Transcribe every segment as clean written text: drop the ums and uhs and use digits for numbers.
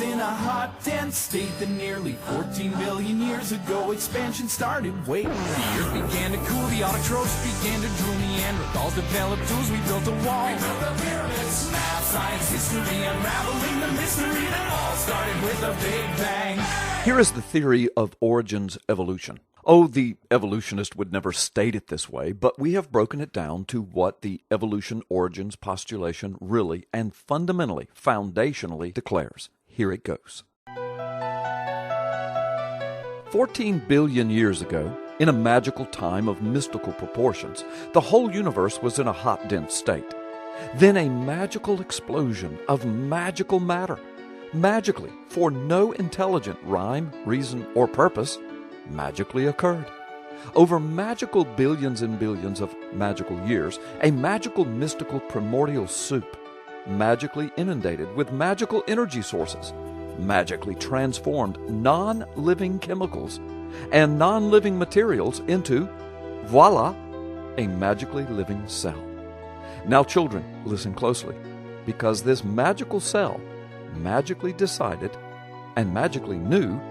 was in a hot, dense state. Then nearly 14 billion years ago, expansion started. Wait, the earth began to cool, the autotrophs began to drool, Neanderthals developed tools, we built a wall. We built the pyramids, math, science, history, unraveling the mystery that all started with a big bang. Here is the theory of origins evolution. Oh, the evolutionist would never state it this way, but we have broken it down to what the evolution origins postulation really and fundamentally, foundationally declares. Here it goes. 14 billion years ago, in a magical time of mystical proportions, the whole universe was in a hot, dense state. Then a magical explosion of magical matter, magically, for no intelligent rhyme, reason, or purpose, magically occurred. Over magical billions and billions of magical years, a magical mystical primordial soup, magically inundated with magical energy sources, magically transformed non-living chemicals and non-living materials into, voila, a magically living cell. Now children, listen closely, because this magical cell magically decided and magically knew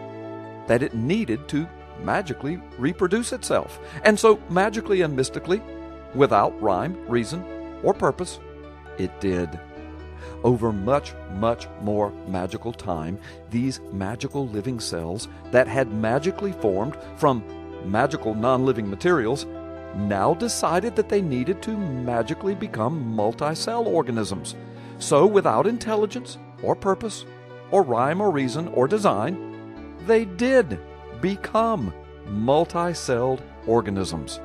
that it needed to magically reproduce itself. And so magically and mystically, without rhyme, reason, or purpose, it did. Over much, much more magical time, these magical living cells that had magically formed from magical non-living materials now decided that they needed to magically become multi-cell organisms. So without intelligence or purpose or rhyme or reason or design, they did become multi-celled organisms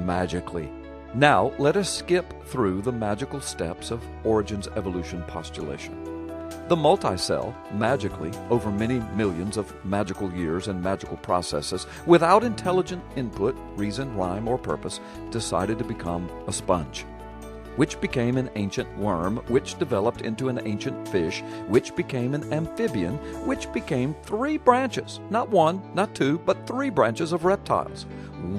magically. Now let us skip through the magical steps of origins evolution postulation. The multi-cell magically, over many millions of magical years and magical processes, without intelligent input, reason, rhyme, or purpose, decided to become a sponge, which became an ancient worm, which developed into an ancient fish, which became an amphibian, which became 3 branches, not 1, not 2, but 3 branches of reptiles.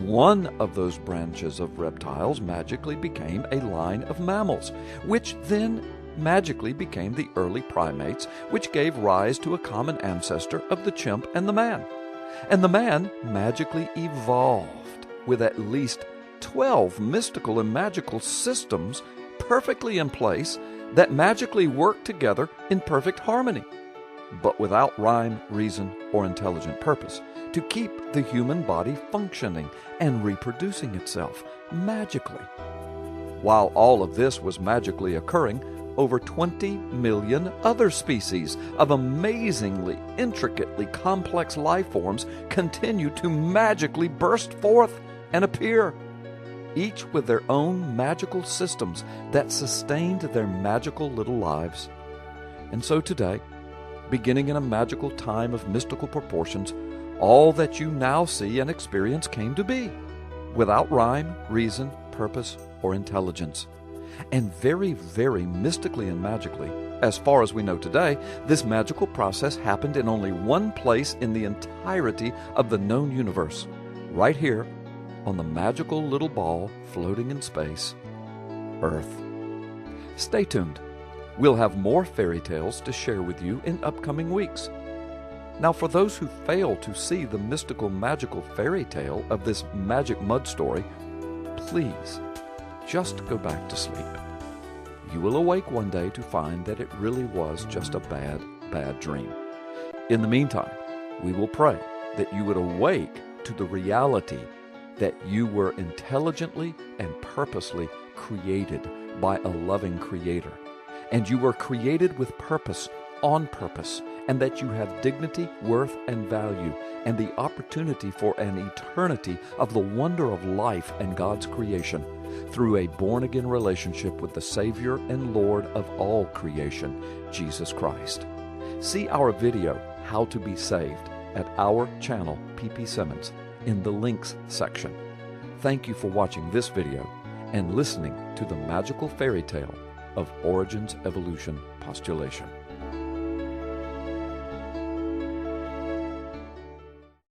One of those branches of reptiles magically became a line of mammals, which then magically became the early primates, which gave rise to a common ancestor of the chimp and the man. And the man magically evolved with at least 12 mystical and magical systems perfectly in place that magically work together in perfect harmony, but without rhyme, reason, or intelligent purpose, to keep the human body functioning and reproducing itself magically. While all of this was magically occurring, over 20 million other species of amazingly, intricately complex life forms continue to magically burst forth and appear, each with their own magical systems that sustained their magical little lives. And so today, beginning in a magical time of mystical proportions, all that you now see and experience came to be, without rhyme, reason, purpose, or intelligence. And very, very mystically and magically, as far as we know today, this magical process happened in only one place in the entirety of the known universe, right here on the magical little ball floating in space, Earth. Stay tuned. We'll have more fairy tales to share with you in upcoming weeks. Now, for those who fail to see the mystical, magical fairy tale of this magic mud story, please just go back to sleep. You will awake one day to find that it really was just a bad, bad dream. In the meantime, we will pray that you would awake to the reality that you were intelligently and purposely created by a loving Creator, and you were created with purpose, on purpose, and that you have dignity, worth, and value, and the opportunity for an eternity of the wonder of life and God's creation through a born-again relationship with the Savior and Lord of all creation, Jesus Christ. See our video, How to Be Saved, at our channel, PP Simmons, in the links section. Thank you for watching this video and listening to the magical fairy tale of origins evolution postulation.